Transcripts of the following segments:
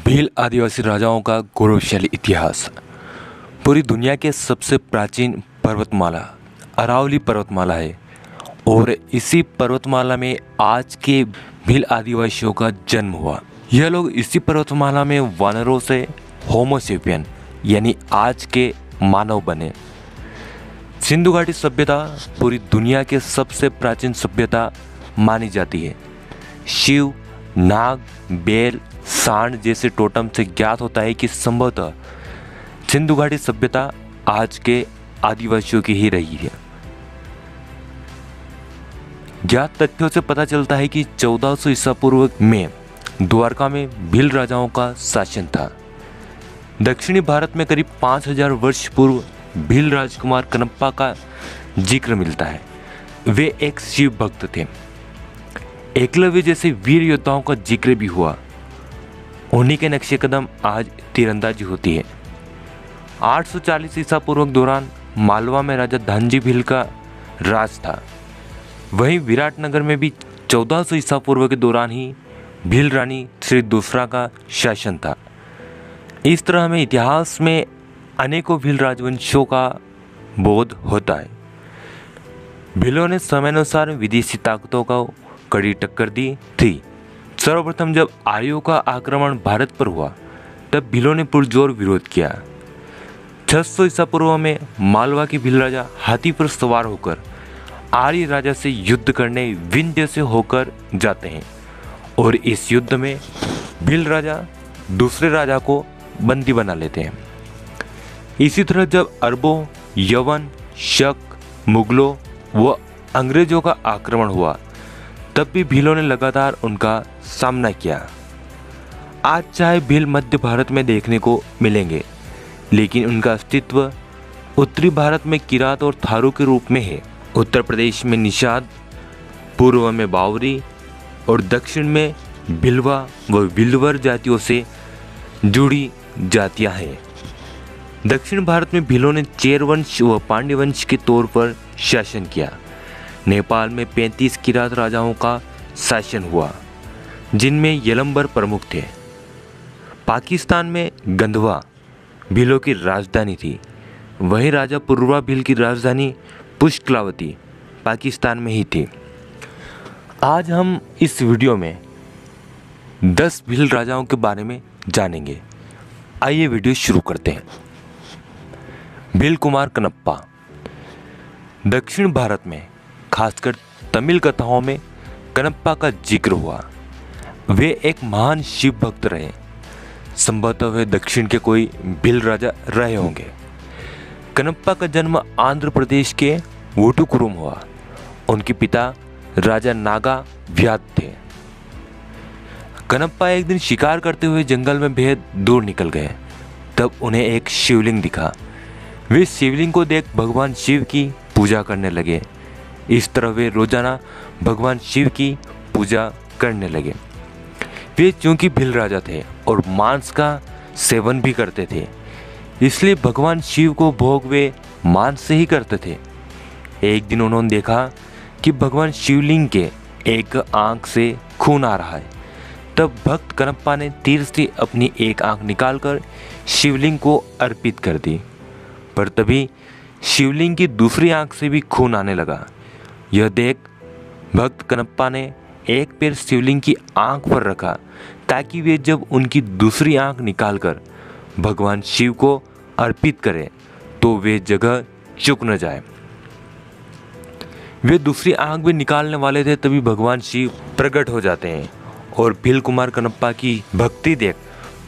भील आदिवासी राजाओं का गौरवशाली इतिहास। पूरी दुनिया के सबसे प्राचीन पर्वतमाला अरावली पर्वतमाला है और इसी पर्वतमाला में आज के भील आदिवासियों का जन्म हुआ। यह लोग इसी पर्वतमाला में वानरों से होमो सेपियन यानी आज के मानव बने। सिंधु घाटी सभ्यता पूरी दुनिया के सबसे प्राचीन सभ्यता मानी जाती है। शिव, नाग, बेल, सांड जैसे टोटम से ज्ञात होता है कि संभवतः सिंधु घाटी सभ्यता आज के आदिवासियों की ही रही है। ज्ञात तथ्यों से पता चलता है कि 1400 ईसा पूर्व में द्वारका में भील राजाओं का शासन था। दक्षिणी भारत में करीब 5000 वर्ष पूर्व भील राजकुमार कनप्पा का जिक्र मिलता है। वे एक शिव भक्त थे। एकलव्य जैसे वीर योद्धाओं का जिक्र भी हुआ। उन्हीं के नक्शे कदम आज तीरंदाजी होती है। 840 ईसा पूर्व दौरान मालवा में राजा धांजी भील का राज था। वहीं विराटनगर में भी 1400 ईसा पूर्व के दौरान ही भील रानी श्री दूसरा का शासन था। इस तरह हमें इतिहास में अनेकों भील राजवंशों का बोध होता है। भीलों ने समयानुसार विदेशी ताकतों को कड़ी टक्कर दी थी। सर्वप्रथम जब आर्यों का आक्रमण भारत पर हुआ तब भीलों ने पुरजोर विरोध किया। 600 ईसा पूर्व में मालवा के भील राजा हाथी पर सवार होकर आर्य राजा से युद्ध करने विंध्य से होकर जाते हैं और इस युद्ध में भील राजा दूसरे राजा को बंदी बना लेते हैं। इसी तरह जब अरबों, यवन, शक, मुगलों व अंग्रेजों का आक्रमण हुआ तब भी भीलों ने लगातार उनका सामना किया। आज चाहे भील मध्य भारत में देखने को मिलेंगे, लेकिन उनका अस्तित्व उत्तरी भारत में किरात और थारू के रूप में है। उत्तर प्रदेश में निषाद, पूर्व में बावरी और दक्षिण में भिलवा व विलवर जातियों से जुड़ी जातियां हैं। दक्षिण भारत में भीलों ने चेर वंश व पांड्य वंश के तौर पर शासन किया। नेपाल में 35 किरात राजाओं का शासन हुआ, जिनमें यलंबर प्रमुख थे। पाकिस्तान में गंधवा भीलों की राजधानी थी। वहीं राजा पुरवा भील की राजधानी पुष्कलावती पाकिस्तान में ही थी। आज हम इस वीडियो में 10 भील राजाओं के बारे में जानेंगे। आइए वीडियो शुरू करते हैं। भील कुमार कनप्पा। दक्षिण भारत में खासकर तमिल कथाओं में कनप्पा का जिक्र हुआ। वे एक महान शिव भक्त रहे। संभवतः वे दक्षिण के कोई भील राजा रहे होंगे। कनप्पा का जन्म आंध्र प्रदेश के वोटुकुरुम हुआ। उनके पिता राजा नागा व्याध थे। कनप्पा एक दिन शिकार करते हुए जंगल में बेहद दूर निकल गए। तब उन्हें एक शिवलिंग दिखा। वे शिवलिंग को देख भगवान शिव की पूजा करने लगे। इस तरह वे रोजाना भगवान शिव की पूजा करने लगे। वे चूंकि भील राजा थे और मांस का सेवन भी करते थे, इसलिए भगवान शिव को भोग वे मांस से ही करते थे। एक दिन उन्होंने देखा कि भगवान शिवलिंग के एक आंख से खून आ रहा है। तब भक्त कनप्पा ने तीर से अपनी एक आंख निकालकर शिवलिंग को अर्पित कर दी, पर तभी शिवलिंग की दूसरी आंख से भी खून आने लगा। यह देख भक्त कनप्पा ने एक पैर शिवलिंग की आंख पर रखा ताकि वे जब उनकी दूसरी आंख निकालकर भगवान शिव को अर्पित करें तो वे जगह चूक न जाए। वे दूसरी आंख भी निकालने वाले थे, तभी भगवान शिव प्रकट हो जाते हैं और भील कुमार कनप्पा की भक्ति देख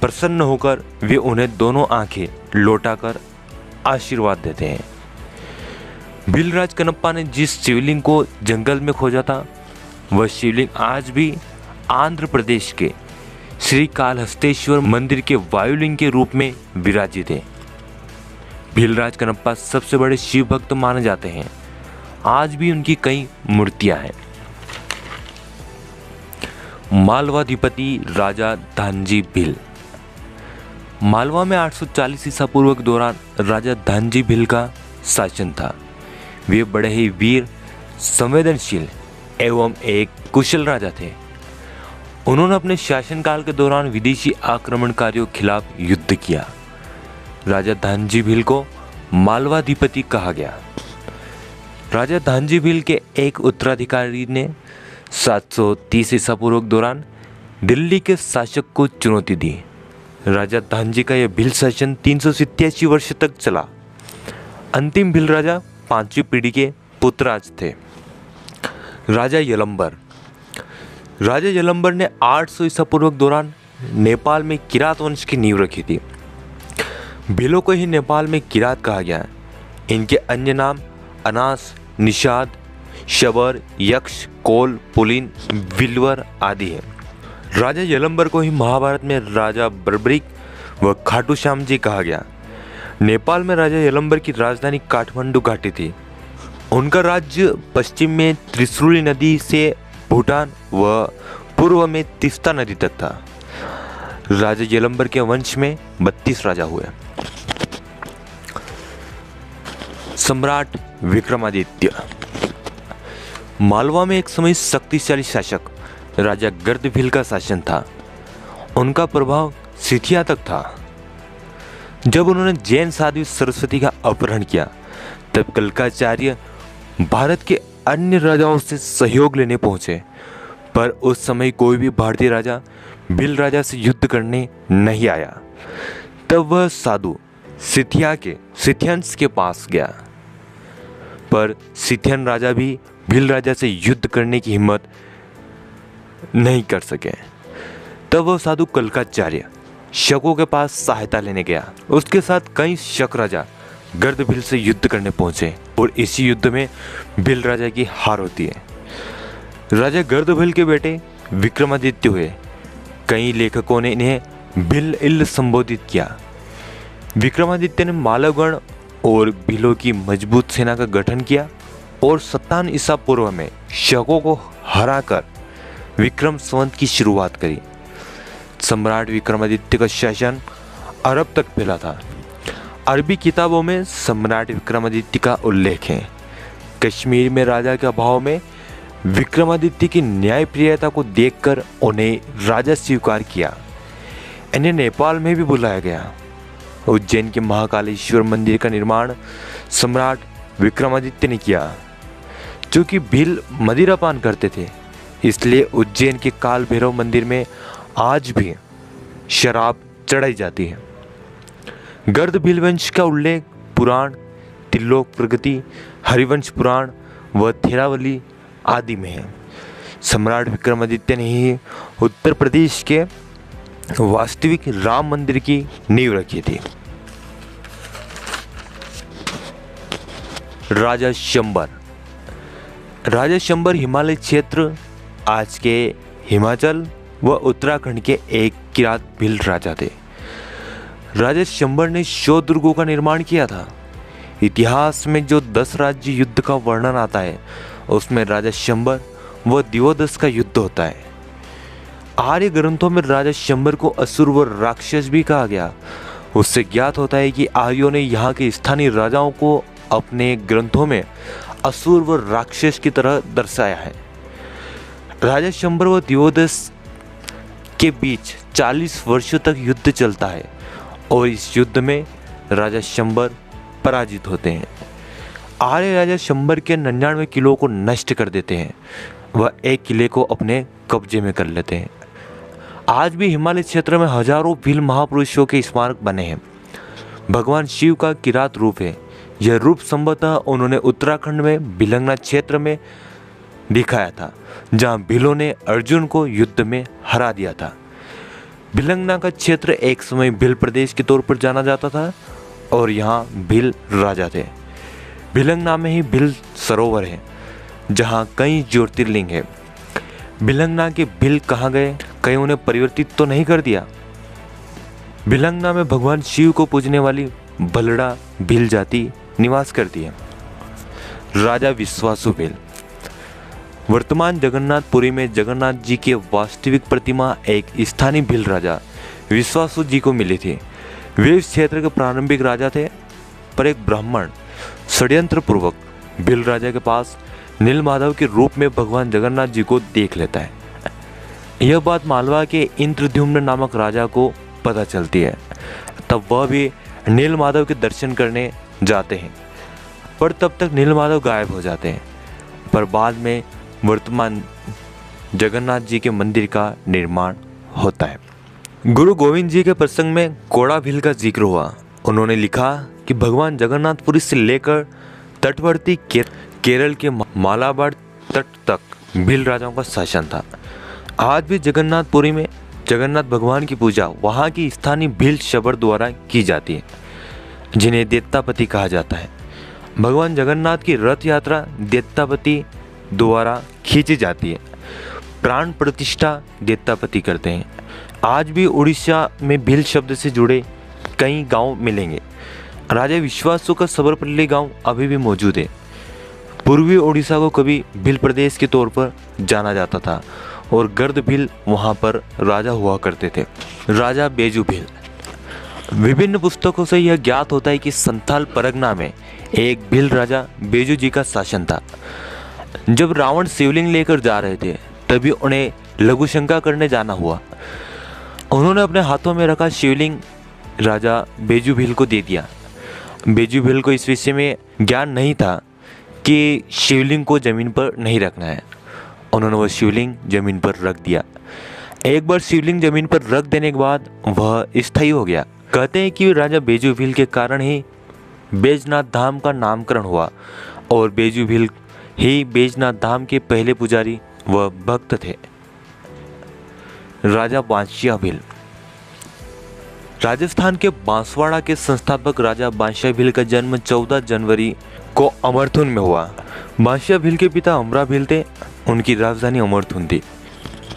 प्रसन्न होकर वे उन्हें दोनों आंखें लौटाकर आशीर्वाद देते हैं। भीलराज कनप्पा ने जिस शिवलिंग को जंगल में खोजा था वह शिवलिंग आज भी आंध्र प्रदेश के श्री कालहस्तेश्वर मंदिर के वायुलिंग के रूप में विराजित है। भीलराज कनप्पा सबसे बड़े शिव भक्त माने जाते हैं। आज भी उनकी कई मूर्तियां हैं। मालवाधिपति राजा धांजी भील। मालवा में 840 ईसा पूर्व के दौरान राजा धांजी भील का शासन था। वे बड़े ही वीर, संवेदनशील एवं एक कुशल राजा थे। उन्होंने अपने शासनकाल के दौरान विदेशी आक्रमणकारियों के खिलाफ युद्ध किया। राजा धानजी भील को मालवाधिपति कहा गया। राजा धानजी भील के एक उत्तराधिकारी ने 730 ईसा पूर्व दौरान दिल्ली के शासक को चुनौती दी। राजा धानजी का यह भील शासन 387 वर्ष तक चला। अंतिम भील राजा 5वीं पीढ़ी के पुत्रराज थे। राजा यलंबर ने 800 ईसा पूर्व दौरान नेपाल में किरात वंश की नींव रखी थी। भीलों को ही नेपाल में किरात कहा गया। इनके अन्य नाम अनास, निषाद, शबर, यक्ष, कोल, पुलिन, विल्वर आदि हैं। राजा यलंबर को ही महाभारत में राजा बर्बरिक व खाटू श्याम जी कहा गया। नेपाल में राजा यलंबर की राजधानी काठमांडू घाटी थी। उनका राज्य पश्चिम में त्रिशूली नदी से भूटान व पूर्व में तीस्ता नदी तक था। राजा यलंबर के वंश में 32 राजा हुए। सम्राट विक्रमादित्य। मालवा में एक समय शक्तिशाली शासक राजा गर्दभील का शासन था। उनका प्रभाव सिथिया तक था। जब उन्होंने जैन साध्वी सरस्वती का अपहरण किया तब कल्काचार्य भारत के अन्य राजाओं से सहयोग लेने पहुंचे, पर उस समय कोई भी भारतीय राजा भील राजा से युद्ध करने नहीं आया। तब वह साधु सिथियंस के पास गया, पर सिथियन राजा भी भील राजा से युद्ध करने की हिम्मत नहीं कर सके। तब वह साधु कल्काचार्य शकों के पास सहायता लेने गया। उसके साथ कई शक राजा गर्दभील से युद्ध करने पहुंचे और इसी युद्ध में भील राजा की हार होती है। राजा गर्दभील के बेटे विक्रमादित्य हुए। कई लेखकों ने इन्हें भील इल्ल संबोधित किया। विक्रमादित्य ने मालवगण और भीलों की मजबूत सेना का गठन किया और 57 ईसा पूर्व में शकों को हराकर विक्रम संवत की शुरुआत करी। सम्राट विक्रमादित्य का शासन अरब तक फैला था। अरबी किताबों में सम्राट विक्रमादित्य का उल्लेख है। कश्मीर में राजा के अभाव में विक्रमादित्य की न्यायप्रियता को देखकर उन्हें राजा स्वीकार किया। इन्हें नेपाल में भी बुलाया गया। उज्जैन के महाकालेश्वर मंदिर का निर्माण सम्राट विक्रमादित्य ने किया। चूंकि भील मदिरापान करते थे, इसलिए उज्जैन के काल भैरव मंदिर में आज भी शराब चढ़ाई जाती है। गर्द भील वंश का उल्लेख पुराण त्रिलोक प्रगति, हरिवंश पुराण व थेरावली आदि में है। सम्राट विक्रमादित्य ने ही उत्तर प्रदेश के वास्तविक राम मंदिर की नींव रखी थी। राजा शंबर हिमालय क्षेत्र, आज के हिमाचल व उत्तराखंड के एक किरात भील राजा थे। राजा शंबर ने 100 दुर्गों का निर्माण किया था। इतिहास में जो 10 राज्य युद्ध का वर्णन आता है, उसमें राजा शंबर व दिवोदस का युद्ध होता है। आर्य ग्रंथों में राजा शंबर को असुर व राक्षस भी कहा गया। उससे ज्ञात होता है कि आर्यों ने यहाँ के स्थानीय राजाओं को अपने ग्रंथों में असुर व राक्षस की तरह दर्शाया है। राजा शंबर व दिवोदस के बीच 40 वर्षों तक युद्ध चलता है और इस युद्ध में राजा शंबर पराजित होते हैं। आर्य राजा शंबर के 99 किलों को नष्ट कर देते हैं। वह एक किले को अपने कब्जे में कर लेते हैं। आज भी हिमालय क्षेत्र में हजारों भील महापुरुषों के स्मारक बने हैं। भगवान शिव का किरात रूप है। यह रूप संभवतः उन्होंने उत्तराखंड में भिलंगना क्षेत्र में दिखाया था, जहां भीलों ने अर्जुन को युद्ध में हरा दिया था। भिलंगना का क्षेत्र एक समय भील प्रदेश के तौर पर जाना जाता था और यहाँ भील राजा थे। भिलंगना में ही भील सरोवर है, जहाँ कई ज्योतिर्लिंग है। भिलंगना के भील कहाँ गए? कहीं उन्हें परिवर्तित तो नहीं कर दिया? भिलंगना में भगवान शिव को पूजने वाली भलड़ा भील जाति निवास करती है। राजा विश्वासु भील। वर्तमान जगन्नाथपुरी में जगन्नाथ जी की वास्तविक प्रतिमा एक स्थानीय भील राजा विश्वासु जी को मिली थी। वे इस क्षेत्र के प्रारंभिक राजा थे, पर एक ब्राह्मण षड्यंत्र पूर्वक भील राजा के पास नीलमाधव के रूप में भगवान जगन्नाथ जी को देख लेता है। यह बात मालवा के इंद्रद्युम्न नामक राजा को पता चलती है। तब वह भी नीलमाधव के दर्शन करने जाते हैं, पर तब तक नीलमाधव गायब हो जाते हैं। पर बाद में वर्तमान जगन्नाथ जी के मंदिर का निर्माण होता है। गुरु गोविंद जी के प्रसंग में कोड़ा भील का जिक्र हुआ। उन्होंने लिखा कि भगवान जगन्नाथपुरी से लेकर तटवर्ती केरल के मालाबार तट तक भील राजाओं का शासन था। आज भी जगन्नाथपुरी में जगन्नाथ भगवान की पूजा वहाँ की स्थानीय भील शबर द्वारा की जाती है, जिन्हें देवतापति कहा जाता है। भगवान जगन्नाथ की रथ यात्रा देवतापति द्वारा खींची जाती है। प्राण प्रतिष्ठा देवतापति करते हैं। आज भी उड़ीसा में भील शब्द से जुड़े कई गांव मिलेंगे। राजा विश्वासु का सबरपल्ली गांव अभी भी मौजूद है। पूर्वी उड़ीसा को कभी भील प्रदेश के तौर पर जाना जाता था और गर्द भील वहां पर राजा हुआ करते थे। राजा बेजू भील। विभिन्न पुस्तकों से यह ज्ञात होता है कि संथाल परगना में एक भील राजा बेजू जी का शासन था। जब रावण शिवलिंग लेकर जा रहे थे तभी उन्हें लघुशंका करने जाना हुआ। उन्होंने अपने हाथों में रखा शिवलिंग राजा बेजू भील को दे दिया। बेजू भील को इस विषय में ज्ञान नहीं था कि शिवलिंग को जमीन पर नहीं रखना है। उन्होंने वह शिवलिंग जमीन पर रख दिया। एक बार शिवलिंग जमीन पर रख देने के बाद वह स्थायी हो गया। कहते हैं कि राजा बेजू भील के कारण ही बैजनाथ धाम का नामकरण हुआ और बेजू भील ही बैजनाथ धाम के पहले पुजारी व भक्त थे। राजा बांसिया भील। राजस्थान के बांसवाड़ा के संस्थापक राजा बांसिया भील का जन्म 14 जनवरी को अमरथुन में हुआ। बांसिया भील के पिता अमरा भील थे। उनकी राजधानी अमरथुन थी।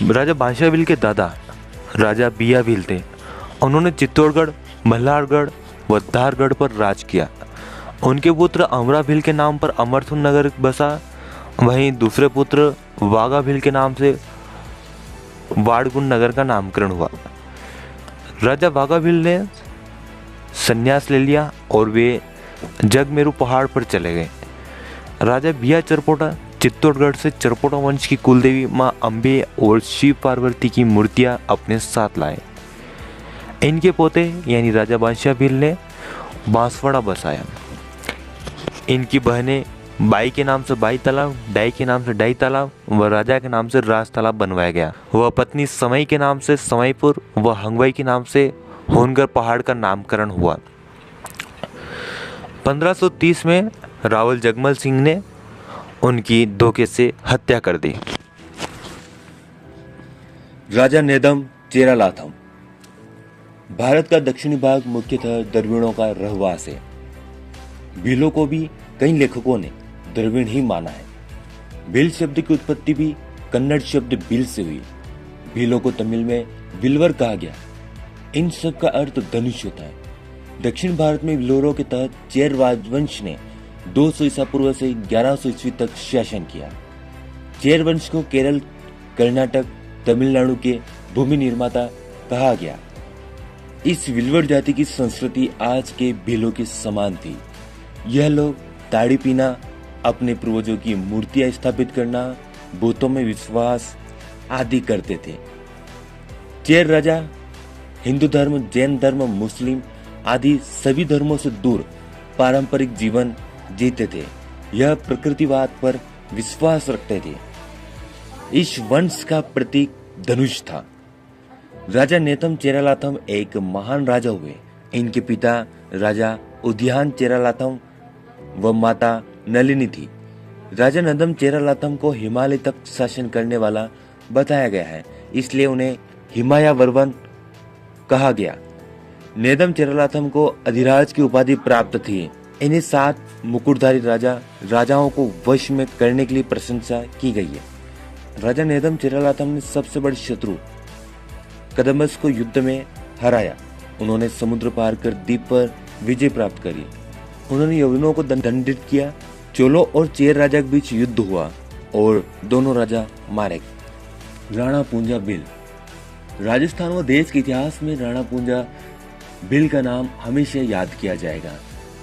राजा बांसिया भील के दादा राजा बिया भील थे। उन्होंने चित्तौड़गढ़, मल्हारगढ़ व धारगढ़ पर राज किया। उनके पुत्र अमरा भील के नाम पर अमरथुन नगर बसा। वहीं दूसरे पुत्र वाघा भील के नाम से वाड़गुंड नगर का नामकरण हुआ। राजा वाघा भील ने संन्यास ले लिया और वे जगमेरू पहाड़ पर चले गए। राजा बिया चरपोटा चित्तौड़गढ़ से चरपोटा वंश की कुलदेवी मां अम्बे और शिव पार्वती की मूर्तियां अपने साथ लाए। इनके पोते यानी राजा बांसिया भील ने बांसवाड़ा बसाया। इनकी बहनें बाई के नाम से बाई तालाब, डाई के नाम से डाई तालाब व राजा के नाम से राज तालाब बनवाया गया। वह पत्नी समई के नाम से समईपुर व हंगवाई के नाम से होनगर पहाड़ का नामकरण हुआ। 1530 में रावल जगमल सिंह ने उनकी धोखे से हत्या कर दी। राजा नेदम चेरालाथम। भारत का दक्षिणी भाग मुख्यतः द्रविड़ों का रहवास है। भीलों को भी कई लेखकों ने द्रविड़ ही माना है। भील शब्द की उत्पत्ति भी कन्नड़ शब्द भील से हुई। भीलों को तमिल में विल्वर कहा गया। इन सब का अर्थ धनुष होता है। दक्षिण भारत में विलोरों के तहत चेर राजवंश ने 200 ईसा पूर्व से 1100 ईस्वी तक शासन किया। चेर वंश को केरल, कर्नाटक, तमिलनाडु के भूमि निर्माता कहा गया। इस विल्वर जाति की संस्कृति आज के भीलों के समान थी। यह लोग ताड़ी पीना, अपने पूर्वजों की मूर्तियां स्थापित करना, भूतों में विश्वास आदि करते थे। चेर राजा हिंदू धर्म, जैन धर्म, मुस्लिम आदि सभी धर्मों से दूर पारंपरिक जीवन जीते थे। यह प्रकृतिवाद पर विश्वास रखते थे। इस वंश का प्रतीक धनुष था। राजा नेतम चेरालाथम एक महान राजा हुए। इनके पिता राजा उद्यान चेरालाथम व माता नलिनी थी। राजा नदम चेरालाथम को हिमालय तक शासन करने वाला बताया गया है, इसलिए उन्हें हिमायावर्वन कहा गया। नेदम चेरालाथम को अधिराज की उपाधि प्राप्त थी। इन्हें 7 मुकुटधारी राजाओं को वश में करने के लिए प्रशंसा की गई है। राजा नेदम चेरालाथम ने सबसे बड़े शत्रु कदम्बस को युद्ध में हराया। उन्होंने समुद्र पार कर द्वीप पर विजय प्राप्त करी। उन्होंने यवनों को दंडित किया। चोलों और चेर राजा के बीच युद्ध हुआ और दोनों राजा मारे गए। राणा पूंजा भील। राजस्थान व देश के इतिहास में राणा पूंजा भील का नाम हमेशा याद किया जाएगा।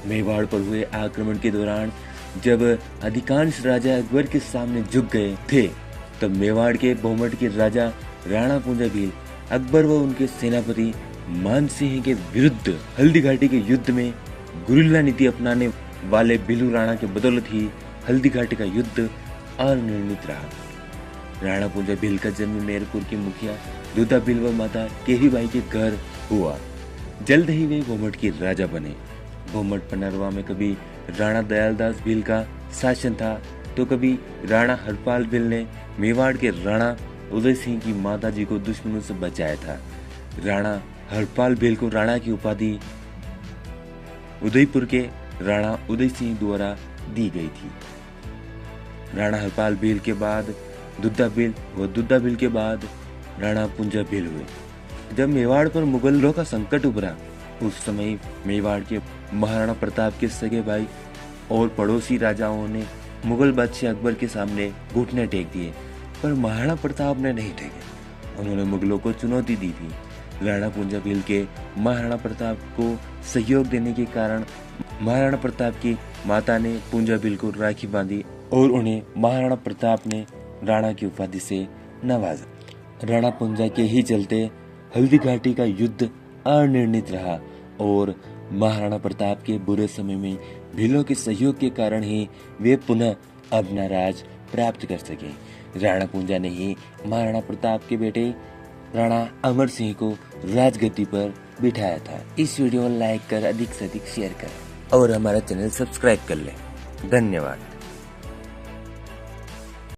मेवाड़ पर हुए आक्रमण के दौरान जब अधिकांश राजा अकबर के सामने झुक गए थे, तब मेवाड़ के बहुमठ के राजा राणा पूंजा भील अकबर व उनके सेनापति मान सिंह के विरुद्ध हल्दी घाटी के युद्ध में गुरिल्ला नीति अपनाने वाले भीलू राणा के बदौलत ही हल्दी घाटी का युद्ध अनिर्णित रहा। राणा पूंजा भील का जन्म मेरपुर के मुखिया दुद्धा भील व माता केही बाई के घर हुआ। जल्द ही वे भोमट के राजा बने। भोमट पनरवा में कभी राणा दयालदास भील का शासन था तो कभी राणा हरपाल भील ने मेवाड़ के राणा उदय सिंह की माता जी को दुश्मनों से बचाया था। राणा हरपाल भील को राणा की उपाधि उदयपुर के राणा उदय सिंह द्वारा दी गई थी। राणा हरपाल भील के बाद दुद्धा भील व दुद्धा भील के बाद राणा पूंजा भील हुए। जब मेवाड़ पर मुगलों का संकट उभरा उस समय मेवाड़ के महाराणा प्रताप के सगे भाई और पड़ोसी राजाओं ने मुगल बादशाह अकबर के सामने घुटने टेक दिए, पर महाराणा प्रताप ने नहीं टेके। उन्होंने मुगलों को चुनौती दी थी। राणा पूंजा भील के महाराणा प्रताप को सहयोग देने के कारण महाराणा प्रताप की माता ने पूंजा भील को राखी बांधी और उन्हें महाराणा प्रताप ने राणा की उपाधि से नवाजा। राणा पूंजा के ही चलते हल्दी घाटी का युद्ध अनिर्णित रहा और महाराणा प्रताप के बुरे समय में भीलों के सहयोग के कारण ही वे पुनः अपना राज प्राप्त कर सके। राणा पूंजा ने ही महाराणा प्रताप के बेटे राणा अमर सिंह को राजगद्दी पर बिठाया था। इस वीडियो को लाइक कर अधिक से अधिक शेयर कर और हमारा चैनल सब्सक्राइब कर ले। धन्यवाद।